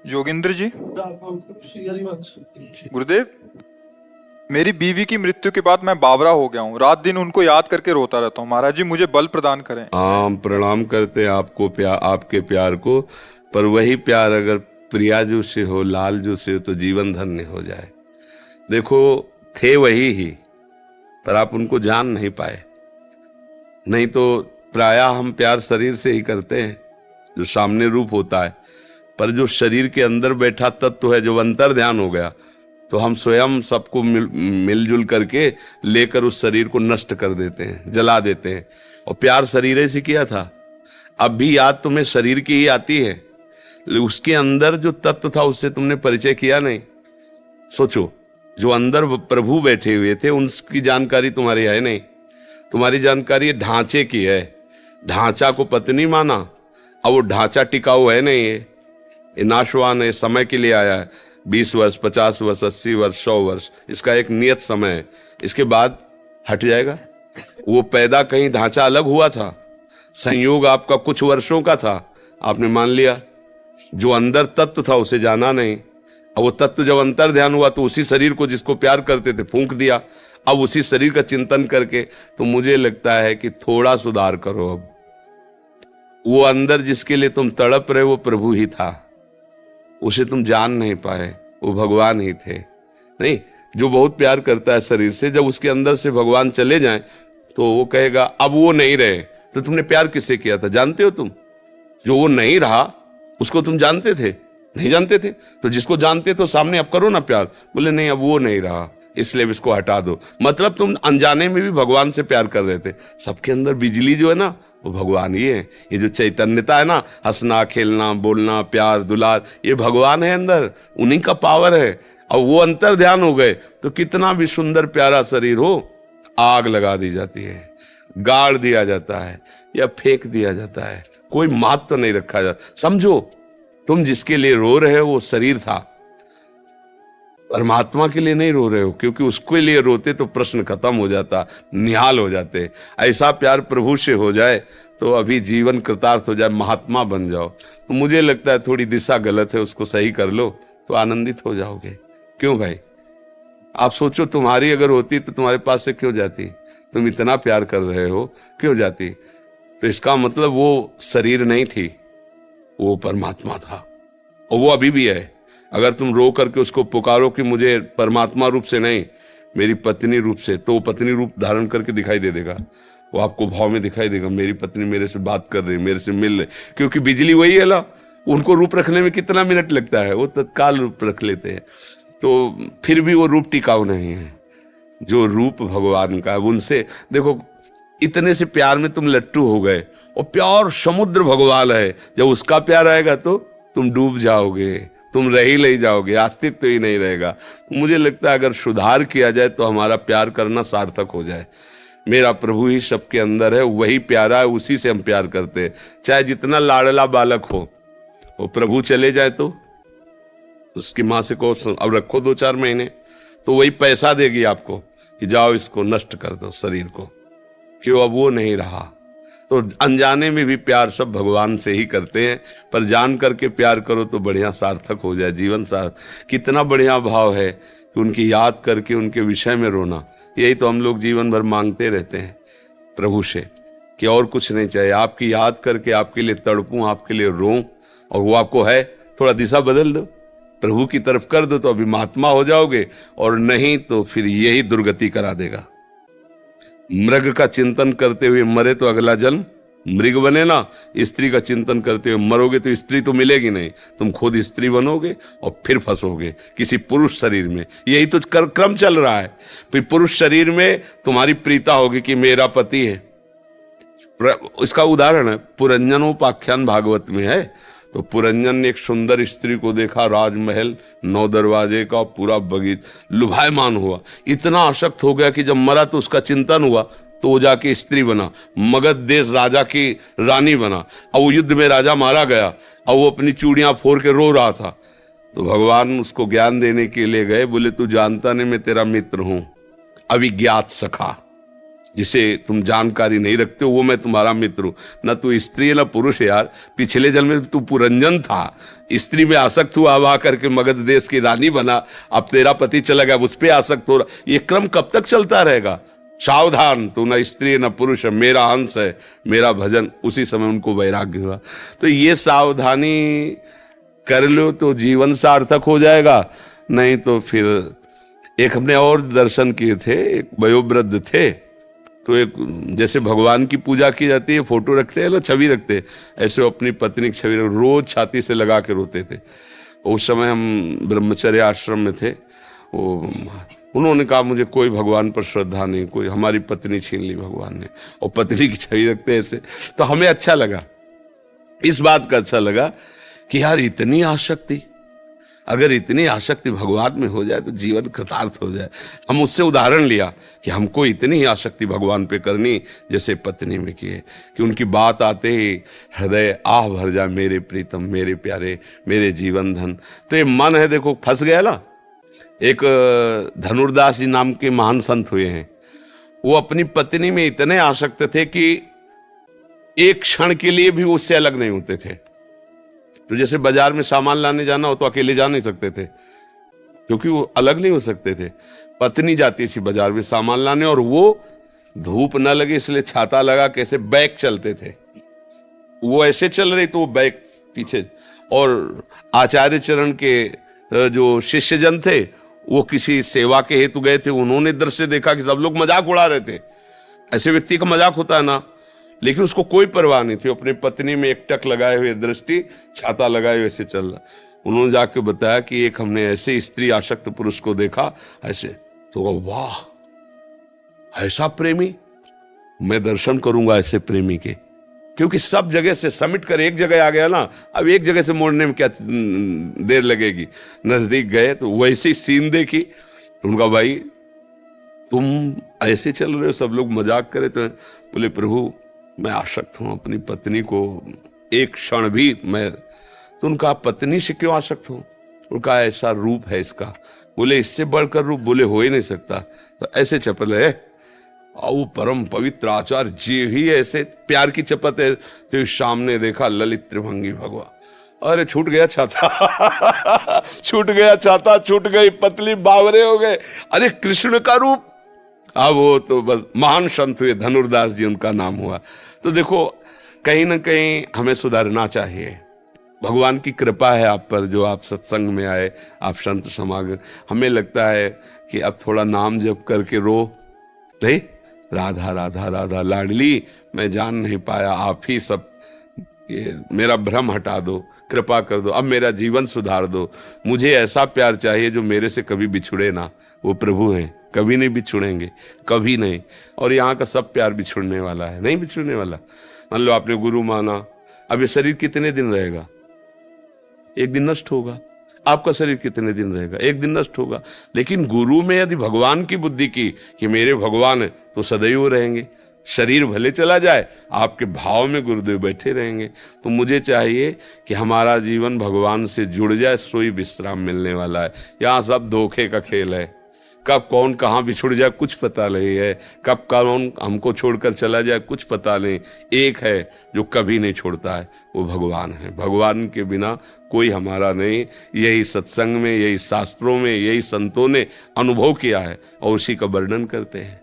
जोगिंद्र जी, गुरुदेव, मेरी बीवी की मृत्यु के बाद मैं बावरा हो गया हूँ। रात दिन उनको याद करके रोता रहता हूँ। महाराज जी, मुझे बल प्रदान करें। हम प्रणाम करते हैं आपको, प्यार, आपके प्यार को। पर वही प्यार अगर प्रियाजू से हो, लालजू से हो, तो जीवन धन्य हो जाए। देखो, थे वही ही, पर आप उनको जान नहीं पाए। नहीं तो प्रायः हम प्यार शरीर से ही करते हैं, जो सामने रूप होता है। पर जो शरीर के अंदर बैठा तत्व है, जो अंतर ध्यान हो गया, तो हम स्वयं सबको मिलजुल करके लेकर उस शरीर को नष्ट कर देते हैं, जला देते हैं। और प्यार शरीर से किया था। अब भी याद तुम्हें शरीर की ही आती है, उसके अंदर जो तत्व था उससे तुमने परिचय किया नहीं। सोचो, जो अंदर प्रभु बैठे हुए थे उनकी जानकारी तुम्हारी है नहीं। तुम्हारी जानकारी ढांचे की है। ढांचा को पत्नी माना, अब वो ढांचा टिकाऊ है नहीं। ये नाशवान है, समय के लिए आया है। 20 वर्ष, 50 वर्ष, 80 वर्ष, 100 वर्ष, इसका एक नियत समय है। इसके बाद हट जाएगा। वो पैदा कहीं ढांचा अलग हुआ था, संयोग आपका कुछ वर्षों का था, आपने मान लिया। जो अंदर तत्व था उसे जाना नहीं। अब वो तत्व जब अंतर ध्यान हुआ तो उसी शरीर को जिसको प्यार करते थे फूंक दिया। अब उसी शरीर का चिंतन करके तो मुझे लगता है कि थोड़ा सुधार करो। अब वो अंदर जिसके लिए तुम तड़प रहे वो प्रभु ही था, उसे तुम जान नहीं पाए, वो भगवान ही थे। नहीं, जो बहुत प्यार करता है शरीर से, जब उसके अंदर से भगवान चले जाएं तो वो कहेगा अब वो नहीं रहे। तो तुमने प्यार किससे किया था जानते हो तुम? जो वो नहीं रहा उसको तुम जानते थे? नहीं जानते थे। तो जिसको जानते तो सामने अब करो ना प्यार। बोले नहीं, अब वो नहीं रहा, इसलिए इसको हटा दो। मतलब तुम अनजाने में भी भगवान से प्यार कर रहे थे। सबके अंदर बिजली जो है ना, वो भगवान ही है। ये जो चैतन्यता है ना, हंसना, खेलना, बोलना, प्यार, दुलार, ये भगवान है अंदर, उन्हीं का पावर है। और वो अंतर ध्यान हो गए तो कितना भी सुंदर प्यारा शरीर हो, आग लगा दी जाती है, गाड़ दिया जाता है या फेंक दिया जाता है। कोई महत्व तो नहीं रखा जाता। समझो, तुम जिसके लिए रो रहे हो वो शरीर था, परमात्मा के लिए नहीं रो रहे हो, क्योंकि उसके लिए रोते तो प्रश्न खत्म हो जाता, निहाल हो जाते। ऐसा प्यार प्रभु से हो जाए तो अभी जीवन कृतार्थ हो जाए, महात्मा बन जाओ। तो मुझे लगता है थोड़ी दिशा गलत है, उसको सही कर लो तो आनंदित हो जाओगे। क्यों भाई? आप सोचो, तुम्हारी अगर होती तो तुम्हारे पास से क्यों जाती? तुम इतना प्यार कर रहे हो, क्यों जाती? तो इसका मतलब वो शरीर नहीं थी, वो परमात्मा था, और वो अभी भी है। अगर तुम रो करके उसको पुकारो कि मुझे परमात्मा रूप से नहीं, मेरी पत्नी रूप से, तो वो पत्नी रूप धारण करके दिखाई दे देगा। वो आपको भाव में दिखाई देगा, मेरी पत्नी मेरे से बात कर रही, मेरे से मिल रही। क्योंकि बिजली वही है ना, उनको रूप रखने में कितना मिनट लगता है, वो तत्काल रूप रख लेते हैं। तो फिर भी वो रूप टिकाऊ नहीं है। जो रूप भगवान का है उनसे देखो, इतने से प्यार में तुम लट्टू हो गए, और प्यार समुद्र भगवान है। जब उसका प्यार आएगा तो तुम डूब जाओगे, तुम रह ही नहीं जाओगे, अस्तित्व ही नहीं रहेगा। तो मुझे लगता है अगर सुधार किया जाए तो हमारा प्यार करना सार्थक हो जाए। मेरा प्रभु ही सबके अंदर है, वही प्यारा है, उसी से हम प्यार करते हैं। चाहे जितना लाडला बालक हो, वो प्रभु चले जाए तो उसकी माँ से कहो अब रखो 2-4 महीने, तो वही पैसा देगी आपको कि जाओ इसको नष्ट कर दो शरीर को। क्यों? अब वो नहीं रहा। तो अनजाने में भी प्यार सब भगवान से ही करते हैं, पर जान करके प्यार करो तो बढ़िया सार्थक हो जाए जीवन। सार्थक कितना बढ़िया भाव है कि उनकी याद करके उनके विषय में रोना। यही तो हम लोग जीवन भर मांगते रहते हैं प्रभु से, कि और कुछ नहीं चाहिए, आपकी याद करके आपके लिए तड़पूं, आपके लिए रोऊं, और वो आपको है। थोड़ा दिशा बदल दो, प्रभु की तरफ कर दो, तो अभी महात्मा हो जाओगे, और नहीं तो फिर यही दुर्गति करा देगा। मृग का चिंतन करते हुए मरे तो अगला जन्म मृग बने ना। स्त्री का चिंतन करते हुए मरोगे तो स्त्री तो मिलेगी नहीं, तुम खुद स्त्री बनोगे और फिर फंसोगे किसी पुरुष शरीर में। यही तो क्रम चल रहा है। फिर पुरुष शरीर में तुम्हारी प्रीता होगी कि मेरा पति है। इसका उदाहरण है पुरंजनोपाख्यान भागवत में है। तो पुरंजन ने एक सुंदर स्त्री को देखा, राजमहल 9 दरवाजे का, पूरा बगीचा, लुभायमान हुआ, इतना आसक्त हो गया कि जब मरा तो उसका चिंतन हुआ, तो वो जाके स्त्री बना, मगध देश राजा की रानी बना। और वो युद्ध में राजा मारा गया, और वो अपनी चूड़ियां फोड़ के रो रहा था। तो भगवान उसको ज्ञान देने के लिए गए, बोले तू जानता नहीं मैं तेरा मित्र हूं, अविज्ञात सखा। जिसे तुम जानकारी नहीं रखते हो वो मैं तुम्हारा मित्र हूं। न तू स्त्री है न पुरुष है यार, पिछले जन्म में तू पुरंजन था, स्त्री में आसक्त हुआ, अब आकर के मगध देश की रानी बना, अब तेरा पति चला गया, उस पर आसक्त हो रहा। ये क्रम कब तक चलता रहेगा? सावधान, तू न स्त्री है न पुरुष है, मेरा अंश है, मेरा भजन। उसी समय उनको वैराग्य हुआ। तो ये सावधानी कर लो तो जीवन सार्थक हो जाएगा, नहीं तो फिर। एक हमने और दर्शन किए थे, एक वयोवृद्ध थे, तो एक जैसे भगवान की पूजा की जाती है, फोटो रखते हैं ना, छवि रखते हैं, ऐसे वो अपनी पत्नी की छवि रोज छाती से लगा के रोते थे। उस समय हम ब्रह्मचर्य आश्रम में थे। वो उन्होंने कहा मुझे कोई भगवान पर श्रद्धा नहीं, कोई, हमारी पत्नी छीन ली भगवान ने, और पत्नी की छवि रखते ऐसे। तो हमें अच्छा लगा, इस बात का अच्छा लगा कि यार इतनी आसक्ति, अगर इतनी आसक्ति भगवान में हो जाए तो जीवन कृतार्थ हो जाए। हम उससे उदाहरण लिया कि हमको इतनी ही आसक्ति भगवान पे करनी जैसे पत्नी में की है, कि उनकी बात आते ही हृदय आह भर जाए, मेरे प्रीतम, मेरे प्यारे, मेरे जीवन धन। तो ये मन है, देखो फंस गया ना। एक धनुर्दास जी नाम के महान संत हुए हैं, वो अपनी पत्नी में इतने आसक्त थे कि एक क्षण के लिए भी उससे अलग नहीं होते थे। तो जैसे बाजार में सामान लाने जाना हो तो अकेले जा नहीं सकते थे, क्योंकि वो अलग नहीं हो सकते थे। पत्नी जाती थी बाजार में सामान लाने, और वो धूप न लगे इसलिए छाता लगा कैसे बैक चलते थे। वो ऐसे चल रही तो वो बैक पीछे। और आचार्य चरण के जो शिष्यजन थे वो किसी सेवा के हेतु गए थे, उन्होंने दृश्य देखा कि सब लोग मजाक उड़ा रहे थे। ऐसे व्यक्ति का मजाक होता है ना, लेकिन उसको कोई परवाह नहीं थी, अपनी पत्नी में एकटक लगाए हुए दृष्टि, छाता लगाए हुए ऐसे चल रहा। उन्होंने जाके बताया कि एक हमने ऐसे स्त्री आसक्त पुरुष को देखा ऐसे। तो वाह, ऐसा प्रेमी, मैं दर्शन करूंगा ऐसे प्रेमी के। क्योंकि सब जगह से समिट कर एक जगह आ गया ना, अब एक जगह से मोड़ने में क्या देर लगेगी। नजदीक गए तो वैसे ही सीन देखी। उनका भाई तुम ऐसे चल रहे हो, सब लोग मजाक करे। तो बोले प्रभु मैं आसक्त हूं अपनी पत्नी को, एक क्षण भी मैं। तो उनका पत्नी से क्यों आसक्त हूं? उनका ऐसा रूप है इसका। बोले इससे बढ़कर रूप, बोले हो ही नहीं सकता। तो ऐसे चपल है, आओ परम पवित्र आचार्य जी ही ऐसे प्यार की चपत है। तो सामने देखा ललित त्रिभंगी भगवान, अरे छूट गया छाता छूट गया छाता, छूट गई पतली, बावरे हो गए। अरे कृष्ण का रूप। अब वो तो बस महान संत हुए, धनुर्दास जी उनका नाम हुआ। तो देखो कहीं ना कहीं हमें सुधरना चाहिए। भगवान की कृपा है आप पर, जो आप सत्संग में आए, आप संत समागम। हमें लगता है कि अब थोड़ा नाम जप करके रो नहीं, राधा राधा राधा लाडली, मैं जान नहीं पाया, आप ही सब, ये मेरा भ्रम हटा दो, कृपा कर दो, अब मेरा जीवन सुधार दो। मुझे ऐसा प्यार चाहिए जो मेरे से कभी बिछुड़े ना। वो प्रभु हैं, कभी नहीं बिछुड़ेंगे, कभी नहीं। और यहाँ का सब प्यार बिछुड़ने वाला है, नहीं बिछुड़ने वाला। मान लो आपने गुरु माना, अब ये शरीर कितने दिन रहेगा? एक दिन नष्ट होगा। आपका शरीर कितने दिन रहेगा? एक दिन नष्ट होगा। लेकिन गुरु में यदि भगवान की बुद्धि की कि मेरे भगवान है, तो सदैव रहेंगे। शरीर भले चला जाए, आपके भाव में गुरुदेव बैठे रहेंगे। तो मुझे चाहिए कि हमारा जीवन भगवान से जुड़ जाए, सोई विश्राम मिलने वाला है। यहाँ सब धोखे का खेल है, कब कौन कहाँ बिछुड़ जाए कुछ पता नहीं है, कब कौन हमको छोड़कर चला जाए कुछ पता नहीं। एक है जो कभी नहीं छोड़ता है, वो भगवान है। भगवान के बिना कोई हमारा नहीं। यही सत्संग में, यही शास्त्रों में, यही संतों ने अनुभव किया है और उसी का वर्णन करते हैं।